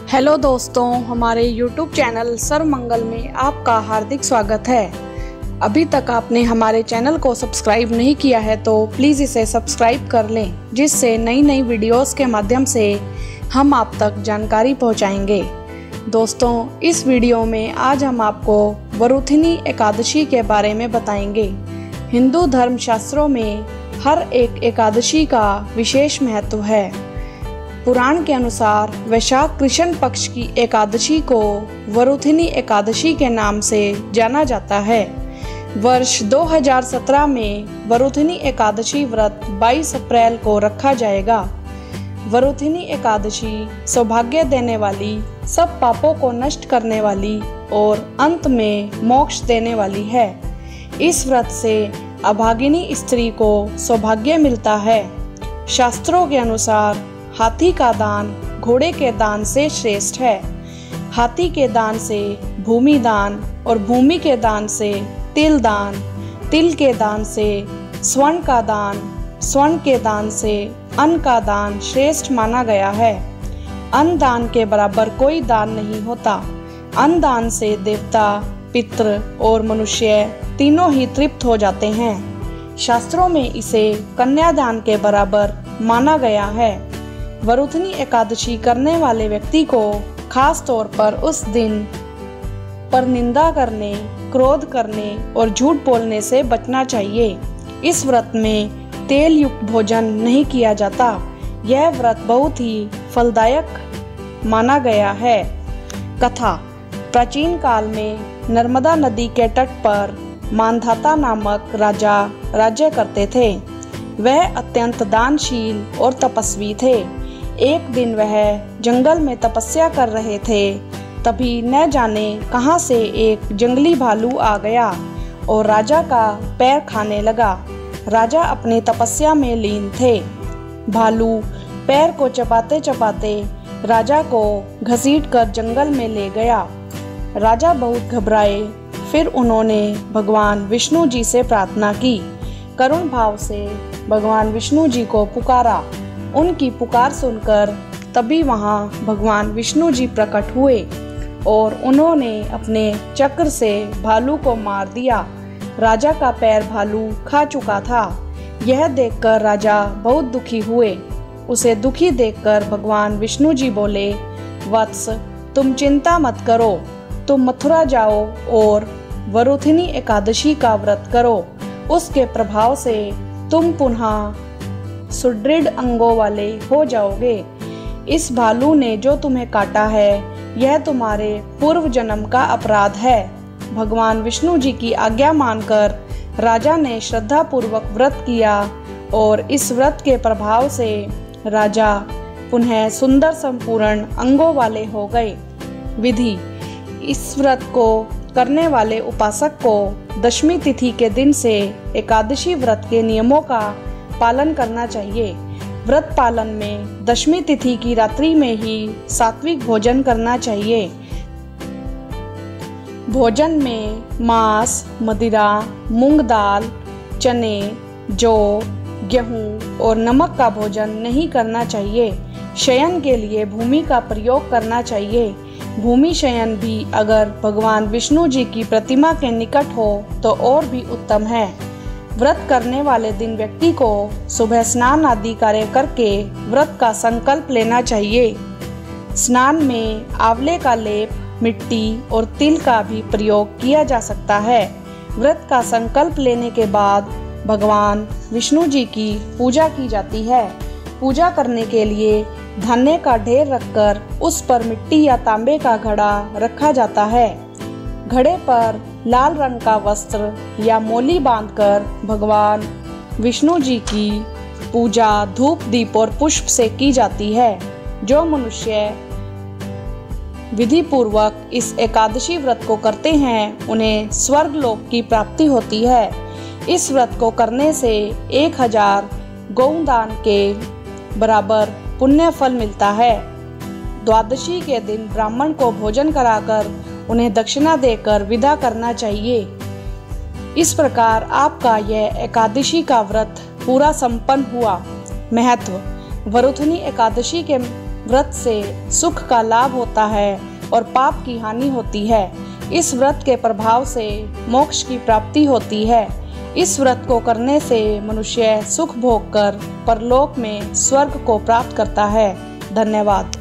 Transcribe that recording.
Hello दोस्तों, हमारे YouTube channel सर्वमंगल में आपका हार्दिक स्वागत है। अभी तक आपने हमारे चैनल को सब्सक्राइब नहीं किया है तो प्लीज़ इसे सब्सक्राइब कर लें, जिससे नई नई वीडियोस के माध्यम से हम आप तक जानकारी पहुंचाएंगे। दोस्तों, इस वीडियो में आज हम आपको वरुथिनी एकादशी के बारे में बताएंगे। हिंदू धर्म शास्त्रों में हर एक एकादशी का विशेष महत्व है। पुराण के अनुसार वैशाख कृष्ण पक्ष की एकादशी को वरुथिनी एकादशी के नाम से जाना जाता है। वर्ष 2017 में वरुथिनी एकादशी व्रत 22 अप्रैल को रखा जाएगा। वरुथिनी एकादशी सौभाग्य देने वाली, सब पापों को नष्ट करने वाली और अंत में मोक्ष देने वाली है। इस व्रत से अभागिनी स्त्री को सौभाग्य मिलता है। शास्त्रों के अनुसार हाथी का दान घोड़े के दान से श्रेष्ठ है। हाथी के दान से भूमि दान और भूमि के दान से तिल दान, तिल के दान से स्वर्ण का दान, स्वर्ण के दान से अन्न का दान श्रेष्ठ माना गया है। अन्न दान के बराबर कोई दान नहीं होता। अन्न दान से देवता, पितृ और मनुष्य तीनों ही तृप्त हो जाते हैं। शास्त्रों में इसे कन्यादान के बराबर माना गया है। वरुथिनी एकादशी करने वाले व्यक्ति को खास तौर पर उस दिन पर निंदा करने, क्रोध करने और झूठ बोलने से बचना चाहिए। इस व्रत में तेल युक्त भोजन नहीं किया जाता। यह व्रत बहुत ही फलदायक माना गया है। कथा: प्राचीन काल में नर्मदा नदी के तट पर मानधाता नामक राजा राज्य करते थे। वह अत्यंत दानशील और तपस्वी थे। एक दिन वह जंगल में तपस्या कर रहे थे, तभी न जाने कहां से एक जंगली भालू आ गया और राजा का पैर खाने लगा। राजा अपनी तपस्या में लीन थे। भालू पैर को चबाते चबाते राजा को घसीटकर जंगल में ले गया। राजा बहुत घबराए। फिर उन्होंने भगवान विष्णु जी से प्रार्थना की। करुण भाव से भगवान विष्णु जी को पुकारा। उनकी पुकार सुनकर तभी वहां भगवान विष्णु जी प्रकट हुए और उन्होंने अपने चक्र से भालू को मार दिया। राजा का पैर भालू खा चुका था। यह देखकर राजा बहुत दुखी हुए। उसे दुखी देखकर भगवान विष्णु जी बोले, वत्स, तुम चिंता मत करो। तुम मथुरा जाओ और वरुथिनी एकादशी का व्रत करो। उसके प्रभाव से तुम पुनः सुदृढ़ अंगों वाले हो जाओगे। इस भालू ने जो तुम्हें काटा है, यह तुम्हारे पूर्व जन्म का अपराध है। भगवान विष्णु जी की आज्ञा मानकर राजा ने श्रद्धा पूर्वक व्रत किया और इस व्रत के प्रभाव से राजा पुनः सुंदर संपूर्ण अंगों वाले हो गए। विधि: इस व्रत को करने वाले उपासक को दशमी तिथि के दिन से एकादशी व्रत के नियमों का पालन करना चाहिए। व्रत पालन में दशमी तिथि की रात्रि में ही सात्विक भोजन करना चाहिए। भोजन में मांस, मदिरा, मूंग दाल, चने, जौ, गेहूं और नमक का भोजन नहीं करना चाहिए। शयन के लिए भूमि का प्रयोग करना चाहिए। भूमि शयन भी अगर भगवान विष्णु जी की प्रतिमा के निकट हो तो और भी उत्तम है। व्रत करने वाले दिन व्यक्ति को सुबह स्नान आदि कार्य करके व्रत का संकल्प लेना चाहिए। स्नान में आंवले का लेप, मिट्टी और तिल का भी प्रयोग किया जा सकता है। व्रत का संकल्प लेने के बाद भगवान विष्णु जी की पूजा की जाती है। पूजा करने के लिए धान्य का ढेर रखकर उस पर मिट्टी या तांबे का घड़ा रखा जाता है। घड़े पर लाल रंग का वस्त्र या मोली बांधकर भगवान विष्णु जी की पूजा धूप, दीप और पुष्प से की जाती है। जो मनुष्य विधि पूर्वक इस एकादशी व्रत को करते हैं, उन्हें स्वर्ग लोक की प्राप्ति होती है। इस व्रत को करने से 1000 गौदान के बराबर पुण्य फल मिलता है। द्वादशी के दिन ब्राह्मण को भोजन कराकर उन्हें दक्षिणा देकर विदा करना चाहिए। इस प्रकार आपका यह एकादशी का व्रत पूरा संपन्न हुआ। महत्व: वरुथिनी एकादशी के व्रत से सुख का लाभ होता है और पाप की हानि होती है। इस व्रत के प्रभाव से मोक्ष की प्राप्ति होती है। इस व्रत को करने से मनुष्य सुख भोग कर परलोक में स्वर्ग को प्राप्त करता है। धन्यवाद।